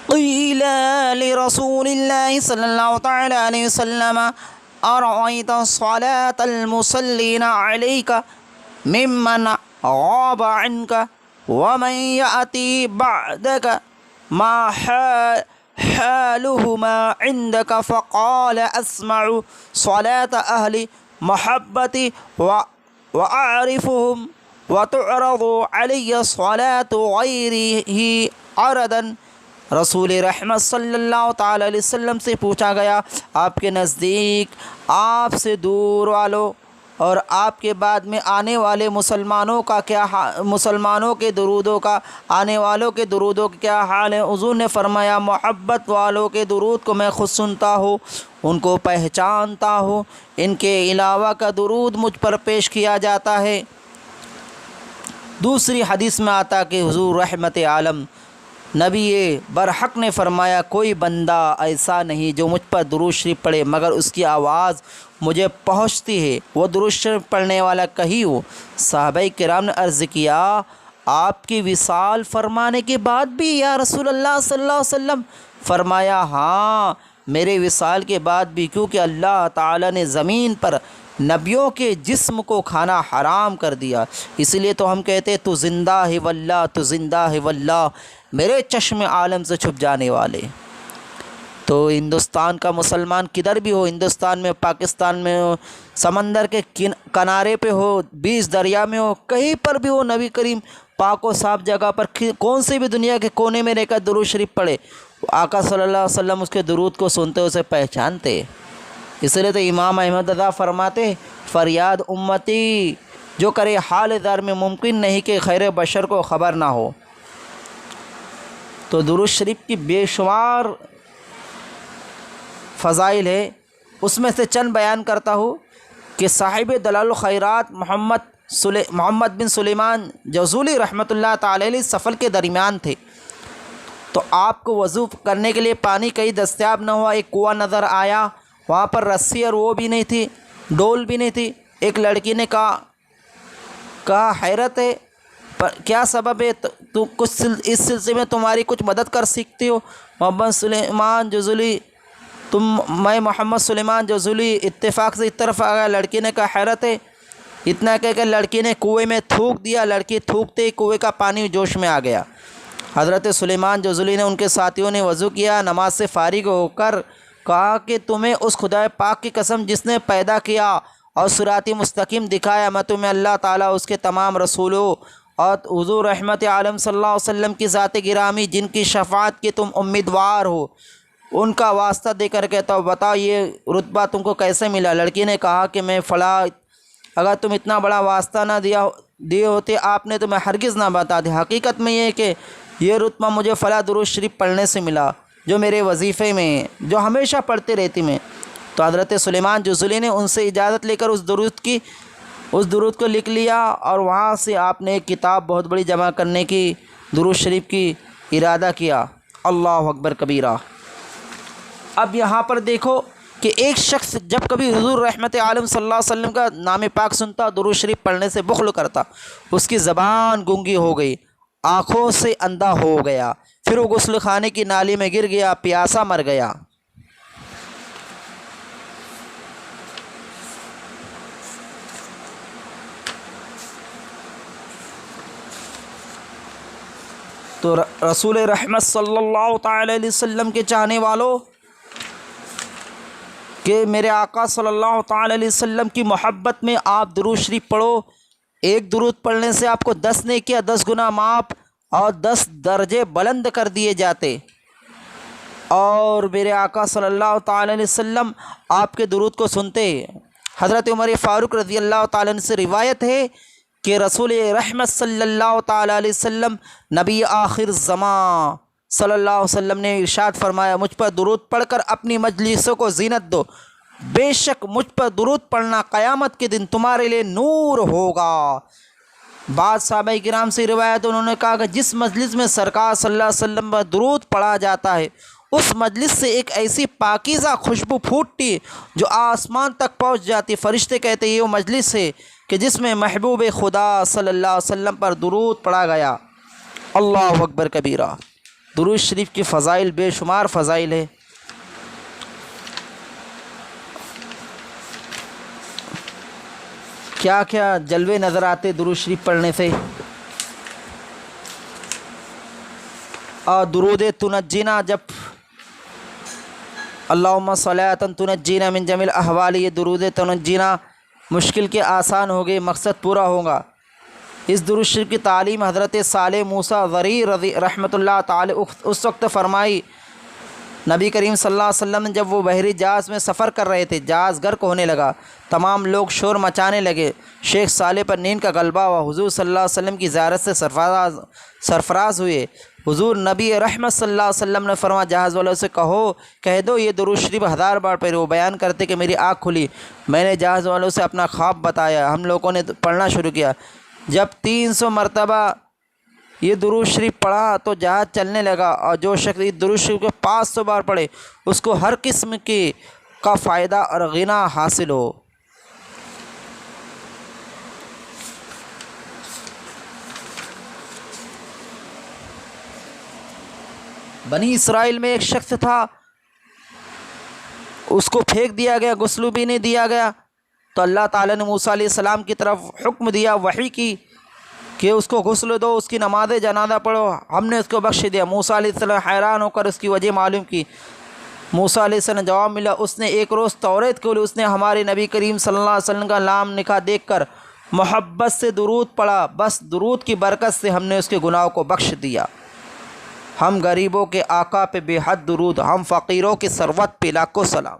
قیل لرسول اللہ صلی اللہ تعالی علیہ وسلم ارأیت صلاة المصلین علیک ممن غاب عنک ومن یأتی بعدک ما حالهما عندك؟ فقال اسمع صلاة اہل محبتی وأعرفهم وتعرض علی صلاة غیرہ عرضا۔ رسول رحمت صلی اللہ تعالی علیہ وسلم سے پوچھا گیا، آپ کے نزدیک آپ سے دور والوں اور آپ کے بعد میں آنے والے مسلمانوں کا کیا مسلمانوں کے درودوں کا آنے والوں کے درودوں کا کیا حال ہے؟ حضور نے فرمایا، محبت والوں کے درود کو میں خود سنتا ہوں، ان کو پہچانتا ہوں، ان کے علاوہ کا درود مجھ پر پیش کیا جاتا ہے۔ دوسری حدیث میں آتا کہ حضور رحمت عالم نبی برحق نے فرمایا، کوئی بندہ ایسا نہیں جو مجھ پر درود شریف پڑھے مگر اس کی آواز مجھے پہنچتی ہے، وہ درود شریف پڑھنے والا کہیں ہو۔ صحابہ کرام نے عرض کیا، آپ کی وصال فرمانے کے بعد بھی یا رسول اللہ صلی اللہ علیہ وسلم؟ فرمایا، ہاں میرے وصال کے بعد بھی، کیونکہ اللہ تعالیٰ نے زمین پر نبیوں کے جسم کو کھانا حرام کر دیا، اس لیے تو ہم کہتے تو زندہ ہے واللہ، تو زندہ ہے واللہ، میرے چشم عالم سے چھپ جانے والے۔ تو ہندوستان کا مسلمان کدھر بھی ہو، ہندوستان میں، پاکستان میں ہو، سمندر کے کنارے پہ ہو، بیچ دریا میں ہو، کہیں پر بھی ہو، نبی کریم پاک و صاف جگہ پر کون سی بھی دنیا کے کونے میں رہ کر درود شریف پڑھے، آقا صلی اللہ علیہ وسلم اس کے درود کو سنتے، اسے پہچانتے۔ اس لیے تو امام احمد رضا فرماتے، فریاد امتی جو کرے حال در میں، ممکن نہیں کہ خیر بشر کو خبر نہ ہو۔ تو درود شریف کی بے شمار فضائل ہے، اس میں سے چند بیان کرتا ہوں کہ صاحب دلال الخیرات محمد بن سلیمان جوزولی رحمۃ اللہ تعالی علیہ سفر کے درمیان تھے، تو آپ کو وضو کرنے کے لیے پانی کہیں دستیاب نہ ہوا، ایک کنواں نظر آیا، وہاں پر رسی اور وہ بھی نہیں تھی، ڈول بھی نہیں تھی۔ ایک لڑکی نے کہا حیرت ہے، کیا سبب ہے، تو کچھ اس سلسلے میں تمہاری کچھ مدد کر سکتی ہو؟ محمد سلیمان جوزولی اتفاق سے اس طرف آ گیا۔ لڑکی نے کہا حیرت ہے، اتنا کہہ کہ لڑکی نے کنویں میں تھوک دیا، لڑکی تھوکتے ہی کنویں کا پانی جوش میں آ گیا۔ حضرت سلیمان جوزولی نے ان کے ساتھیوں نے وضو کیا، نماز سے فارغ ہو کر کہا کہ تمہیں اس خدا پاک کی قسم جس نے پیدا کیا اور صراط مستقیم دکھایا، میں تمہیں اللہ تعالیٰ اس کے تمام رسولوں اور حضور رحمت عالم صلی اللہ علیہ وسلم کی ذات گرامی جن کی شفاعت کے تم امیدوار ہو، ان کا واسطہ دے کر کہتا ہوں، بتاؤ یہ رتبہ تم کو کیسے ملا؟ لڑکی نے کہا کہ میں فلاں، اگر تم اتنا بڑا واسطہ نہ دیے ہوتے آپ نے تو میں ہرگز نہ بتا دی۔ حقیقت میں یہ کہ یہ رتبہ مجھے فلاں درود شریف پڑھنے سے ملا جو میرے وظیفے میں ہے، جو ہمیشہ پڑھتے رہتی میں۔ تو حضرت سلیمان جوزلی نے ان سے اجازت لے کر اس درود کو لکھ لیا، اور وہاں سے آپ نے ایک کتاب بہت بڑی جمع کرنے کی، درود شریف کی ارادہ کیا۔ اللہ اکبر کبیرہ۔ اب یہاں پر دیکھو کہ ایک شخص جب کبھی حضور رحمت عالم صلی اللہ علیہ وسلم کا نام پاک سنتا، درود شریف پڑھنے سے بخل کرتا، اس کی زبان گونگی ہو گئی، آنکھوں سے اندھا ہو گیا، پھر وہ غسل خانے کی نالی میں گر گیا، پیاسا مر گیا۔ تو رسول رحمت صلی اللہ تعالی علیہ وسلم کے چاہنے والوں کہ میرے آقا صلی اللہ تعالی علیہ وسلم کی محبت میں آپ درود شریف پڑھو، ایک درود پڑھنے سے آپ کو 10 نیکیاں، 10 گناہ معاف اور 10 درجے بلند کر دیے جاتے۔ اور میرے آقا صلی اللہ تعالی علیہ وسلم آپ کے درود کو سنتے۔ حضرت عمر فاروق رضی اللہ تعالی عنہ سے روایت ہے کہ رسول رحمت صلی اللہ تعالی علیہ وسلم نبی آخر زمان صلی اللہ علیہ وسلم نے ارشاد فرمایا، مجھ پر درود پڑھ کر اپنی مجلسوں کو زینت دو، بے شک مجھ پر درود پڑھنا قیامت کے دن تمہارے لیے نور ہوگا۔ بعض صحابہ کرام سے روایت، انہوں نے کہا کہ جس مجلس میں سرکار صلی اللہ علیہ وسلم پر درود پڑھا جاتا ہے، اس مجلس سے ایک ایسی پاکیزہ خوشبو پھوٹتی جو آسمان تک پہنچ جاتی۔ فرشتے کہتے یہ وہ مجلس ہے کہ جس میں محبوب خدا صلی اللہ علیہ وسلم پر درود پڑھا گیا۔ اللہ اکبر کبیرہ۔ درود شریف کی فضائل بے شمار فضائل ہے۔ کیا کیا جلوے نظر آتے درود شریف پڑھنے سے۔ اور درود تنجینا، جب اللہم صلاۃ تنجینا من جمیع الاحوال، یہ درود تنجینا مشکل کے آسان ہو گئے، مقصد پورا ہوگا۔ اس درود شریف کی تعلیم حضرت صالح موسیٰ ضریر رحمۃ اللہ تعالی اس وقت فرمائی، نبی کریم صلی اللہ علیہ وسلم جب وہ بحری جہاز میں سفر کر رہے تھے، جہاز غرق ہونے لگا، تمام لوگ شور مچانے لگے، شیخ صالح پر نیند کا غلبہ ہوا، حضور صلی اللہ علیہ وسلم کی زیارت سے سرفراز ہوئے۔ حضور نبی رحمت صلی اللہ علیہ وسلم نے فرمایا جہاز والوں سے کہہ دو یہ درود شریف 1000 بار پڑھے۔ وہ بیان کرتے کہ میری آنکھ کھلی، میں نے جہاز والوں سے اپنا خواب بتایا، ہم لوگوں نے پڑھنا شروع کیا۔ جب 300 مرتبہ یہ درود شریف پڑھا تو جہاز چلنے لگا، اور جو شخص یہ درود شریف کو 500 بار پڑھے اس کو ہر قسم کا فائدہ اور غنا حاصل ہو۔ بنی اسرائیل میں ایک شخص تھا، اس کو پھینک دیا گیا، غسل بھی نہیں دیا گیا، تو اللہ تعالیٰ نے موسیٰ علیہ السلام کی طرف حکم دیا، وحی کی کہ اس کو غسل دو، اس کی نماز جنازہ پڑھو، ہم نے اس کو بخش دیا۔ موسیٰ علیہ السلام حیران ہو کر اس کی وجہ معلوم کی۔ موسیٰ علیہ السلام جواب ملا، اس نے ایک روز توریت کو لی، اس نے ہمارے نبی کریم صلی اللہ علیہ وسلم کا نام نکاح دیکھ کر محبت سے درود پڑھا، بس درود کی برکت سے ہم نے اس کے گناہوں کو بخش دیا۔ ہم غریبوں کے آقا پہ بے حد درود، ہم فقیروں کی ثروت پہ لاکھوں سلام۔